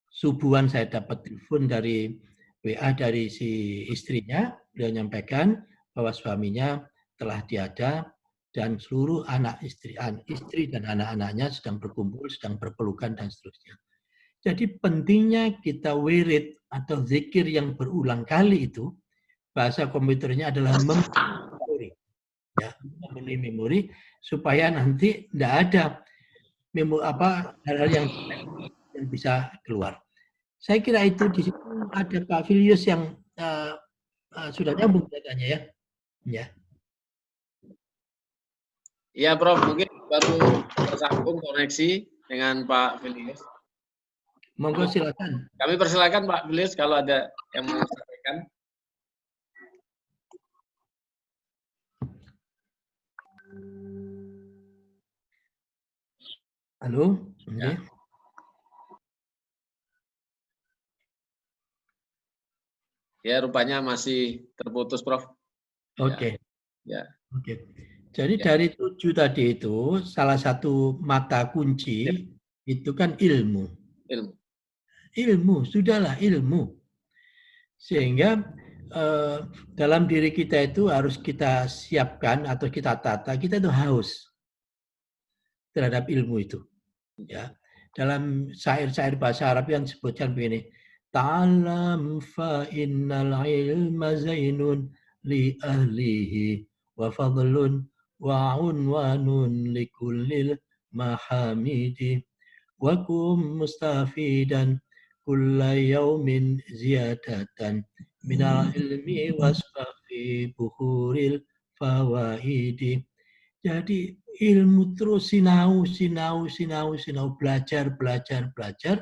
subuhan saya dapat telepon dari WA dari si istrinya, beliau menyampaikan bahwa suaminya telah tiada dan seluruh anak istri dan anak-anaknya sedang berkumpul, sedang berpelukan dan seterusnya. Jadi pentingnya kita wirid atau zikir yang berulang kali itu, bahasa komputernya adalah memori, ya, memenuhi memori supaya nanti tidak ada hal-hal yang bisa keluar. Saya kira itu di situ ada Pak Filius yang sudah nyambung katanya, ya. Ya. Iya, Prof. Mungkin baru tersambung koneksi dengan Pak Filius. Monggo silakan. Kami persilakan Pak Filius kalau ada yang mau sampaikan. Halo. Ya. Ya, rupanya masih terputus, Prof. Oke. Ya. Oke. Jadi Ya. dari 7 tadi itu, salah satu mata kunci Ya. itu kan ilmu. Ilmu. Ilmu, sudahlah ilmu. Sehingga dalam diri kita itu harus kita siapkan atau kita tata, kita itu haus terhadap ilmu itu. Ya. Dalam syair-syair bahasa Arab yang disebutkan begini, ta'allam fa innal ilma zainun li ahlihi wa fadlun wa unwanun li kullil mahamidi wa kum mustafidan kulla yaumin ziyadatan minal ilmi wasfafi buhuril fawaidi. Jadi ilmu terus sinau, belajar.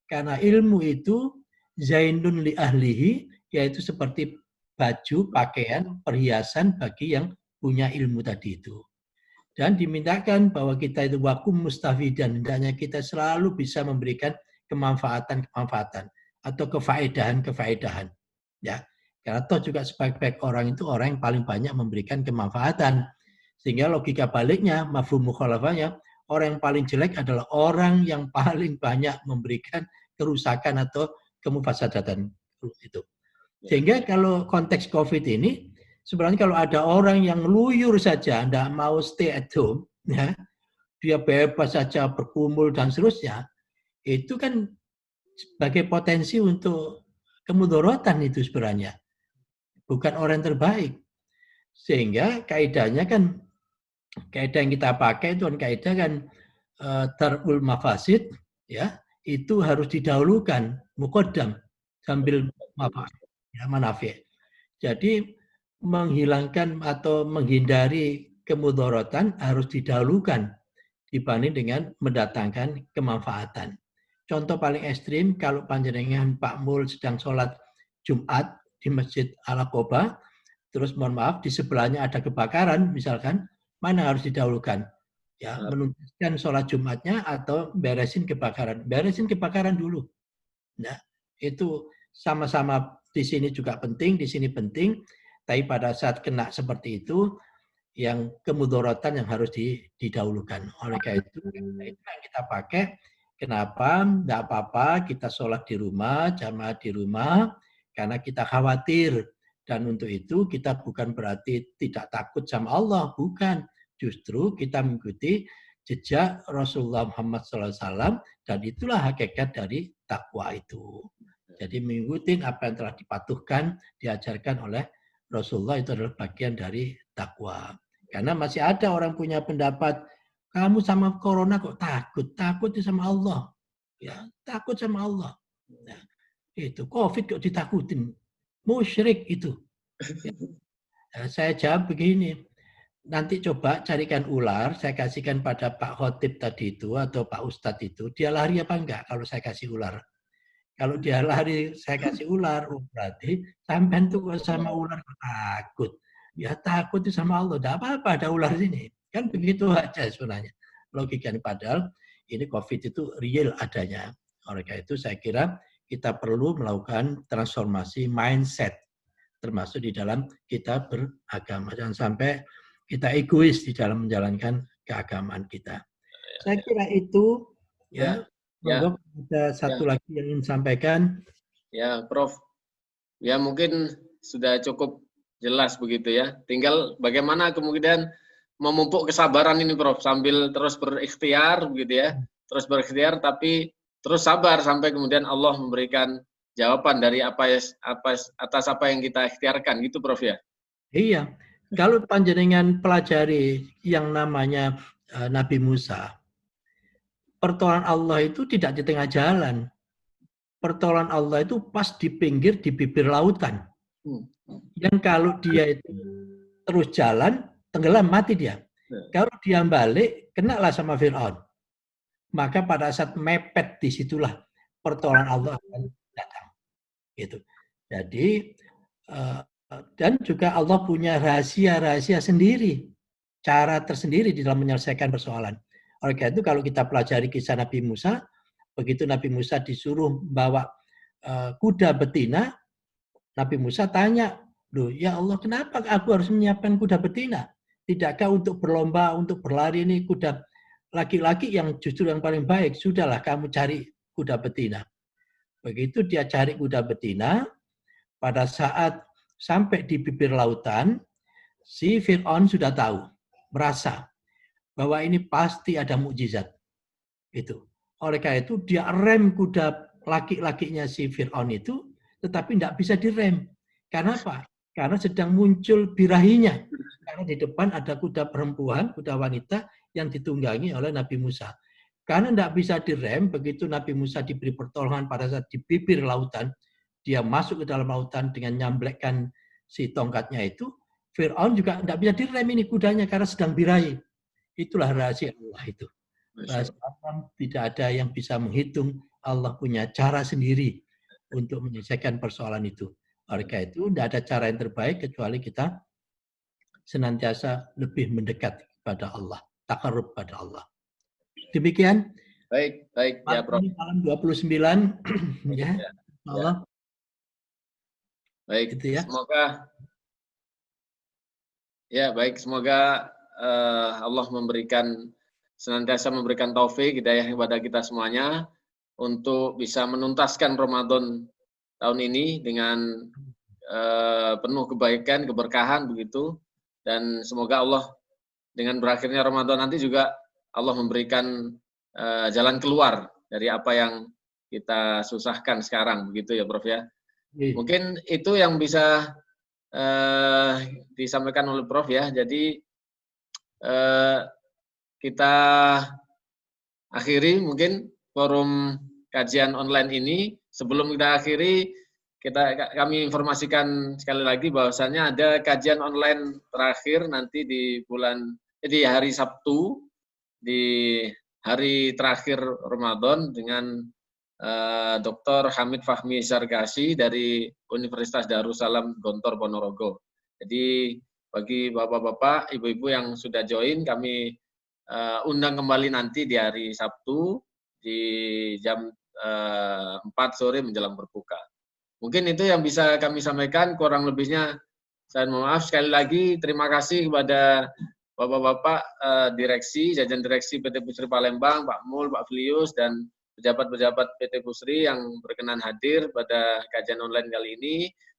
Karena ilmu itu zainun li ahlihi, yaitu seperti baju, pakaian, perhiasan bagi yang punya ilmu tadi itu. Dan dimintakan bahwa kita itu wakum mustafidan, hendaknya kita selalu bisa memberikan kemanfaatan atau kefaedahan. Ya. Karena toh juga sebaik-baik orang itu orang yang paling banyak memberikan kemanfaatan. Sehingga logika baliknya, mafhum mukhalafahnya, orang yang paling jelek adalah orang yang paling banyak memberikan kerusakan atau kemufasadatan itu. Sehingga kalau konteks COVID ini, sebenarnya kalau ada orang yang luyur saja, tidak mau stay at home, ya, dia bebas saja berkumpul dan seterusnya, itu kan sebagai potensi untuk kemudorotan itu sebenarnya. Bukan orang terbaik. Sehingga kaidahnya kan, kaidah yang kita pakai itu kan kaidah kan darul mafasid, ya, itu harus didahulukan, muqaddam, sambil manafi'. Jadi menghilangkan atau menghindari kemudorotan harus didahulukan dibanding dengan mendatangkan kemanfaatan. Contoh paling ekstrim, kalau panjenengan Pak Mul sedang sholat Jumat di Masjid Al-Aqobah, terus mohon maaf di sebelahnya ada kebakaran misalkan, mana harus didahulukan? Ya, menuntaskan sholat Jumatnya atau beresin kebakaran? Beresin kebakaran dulu. Nah, itu sama-sama di sini juga penting, di sini penting, tapi pada saat kena seperti itu, yang kemudorotan yang harus didahulukan. Oleh karena itu yang kita pakai. Kenapa? Tidak apa-apa kita sholat di rumah, jamaah di rumah, karena kita khawatir. Dan untuk itu kita bukan berarti tidak takut sama Allah, bukan. Justru kita mengikuti jejak Rasulullah Muhammad SAW, dan itulah hakikat dari takwa itu. Jadi mengikuti apa yang telah dipatuhkan, diajarkan oleh Rasulullah, itu adalah bagian dari takwa. Karena masih ada orang punya pendapat, kamu sama corona kok takut? Takut sama Allah. Ya, takut sama Allah. Nah, itu COVID kok ditakutin? Musyrik itu. Ya. Nah, saya jawab begini, nanti coba carikan ular, saya kasihkan pada Pak Khotib tadi itu atau Pak Ustadz itu, dia lari apa enggak kalau saya kasih ular? Kalau dia lari, saya kasih ular, berarti sampean tuh sama ular takut. Ya takut itu sama Allah, tidak apa-apa ada ular sini. Kan begitu aja sebenarnya logikanya. Padahal ini COVID itu real adanya. Oleh karena itu saya kira kita perlu melakukan transformasi mindset, termasuk di dalam kita beragama. Jangan sampai kita egois di dalam menjalankan keagamaan kita. Saya kira itu ya. Monggo ada satu lagi yang ingin sampaikan. Ya, Prof. Ya mungkin sudah cukup jelas begitu ya. Tinggal bagaimana kemudian memupuk kesabaran ini, Prof. Sambil terus berikhtiar begitu ya. Terus berikhtiar tapi terus sabar sampai kemudian Allah memberikan jawaban dari atas apa yang kita ikhtiarkan gitu, Prof ya. Iya. Kalau panjenengan pelajari yang namanya Nabi Musa, pertolongan Allah itu tidak di tengah jalan. Pertolongan Allah itu pas di pinggir, di bibir lautan. Yang kalau dia itu terus jalan, tenggelam, mati dia. Kalau dia balik, kenalah sama Fir'aun. Maka pada saat mepet, disitulah pertolongan Allah akan datang. Gitu. Jadi, dan juga Allah punya rahasia-rahasia sendiri, cara tersendiri di dalam menyelesaikan persoalan. Oleh karena itu kalau kita pelajari kisah Nabi Musa, begitu Nabi Musa disuruh bawa kuda betina, Nabi Musa tanya, loh ya Allah kenapa aku harus menyiapkan kuda betina? Tidakkah untuk berlomba, untuk berlari ini kuda laki-laki yang justru yang paling baik? Sudahlah kamu cari kuda betina. Begitu dia cari kuda betina, pada saat sampai di bibir lautan, si Fir'aun sudah tahu, merasa bahwa ini pasti ada mukjizat. Itu. Oleh karena itu dia rem kuda laki-lakinya si Fir'aun itu, tetapi tidak bisa direm. Karena apa? Karena sedang muncul birahinya. Karena di depan ada kuda perempuan, kuda wanita yang ditunggangi oleh Nabi Musa. Karena tidak bisa direm, begitu Nabi Musa diberi pertolongan pada saat di bibir lautan, dia masuk ke dalam lautan dengan nyamblekkan si tongkatnya itu, Fir'aun juga tidak bisa direm ini kudanya karena sedang birahi. Itulah rahasia Allah itu. Rahasia Allah tidak ada yang bisa menghitung. Allah punya cara sendiri untuk menyelesaikan persoalan itu. Oleh karena itu, tidak ada cara yang terbaik kecuali kita senantiasa lebih mendekat kepada Allah, takarrub pada Allah. Demikian. Baik, ya Prof. Malam 29 ya. Allah. Baik, gitu ya. Semoga Allah senantiasa memberikan taufik hidayah kepada kita semuanya untuk bisa menuntaskan Ramadan tahun ini dengan penuh kebaikan, keberkahan begitu, dan semoga Allah dengan berakhirnya Ramadan nanti juga Allah memberikan jalan keluar dari apa yang kita susahkan sekarang begitu ya Prof ya. Mungkin itu yang bisa disampaikan oleh Prof ya. Jadi kita akhiri mungkin forum kajian online ini. Sebelum kita akhiri, kami informasikan sekali lagi bahwasannya ada kajian online terakhir nanti di hari Sabtu, di hari terakhir Ramadan dengan Dr. Hamid Fahmi Sargasi dari Universitas Darussalam Gontor Ponorogo. Jadi bagi bapak-bapak, ibu-ibu yang sudah join, kami undang kembali nanti di hari Sabtu di jam 4 sore menjelang berbuka. Mungkin itu yang bisa kami sampaikan, kurang lebihnya saya mohon maaf. Sekali lagi terima kasih kepada bapak-bapak direksi, jajaran direksi PT Pusri Palembang, Pak Mul, Pak Flius, dan pejabat-pejabat PT Pusri yang berkenan hadir pada kajian online kali ini.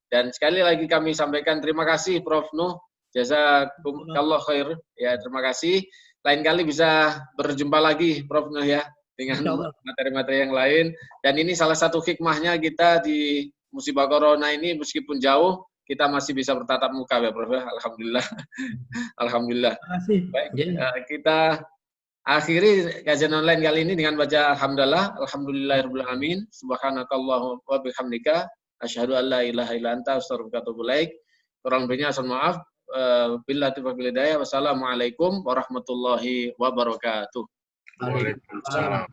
Dan sekali lagi kami sampaikan terima kasih Prof. Nuh, jazakumullah khair. Ya, terima kasih. Lain kali bisa berjumpa lagi Prof. Nuh ya, dengan materi-materi yang lain. Dan ini salah satu hikmahnya kita di musibah corona ini, meskipun jauh, kita masih bisa bertatap muka ya Prof. Alhamdulillah. Alhamdulillah. Terima kasih. Baik, kita akhiri kajian online kali ini dengan baca alhamdulillah, alhamdulillahirabbil alamin, subhanakallahumma wa bihamdika, asyhadu an la ilaha illa anta, astaghfiruka wa atubu ilaik. Kurang lebihnya mohon maaf. Billahi taufiq wal hidayah. Wassalamualaikum warahmatullahi wabarakatuh. Waalaikumsalam.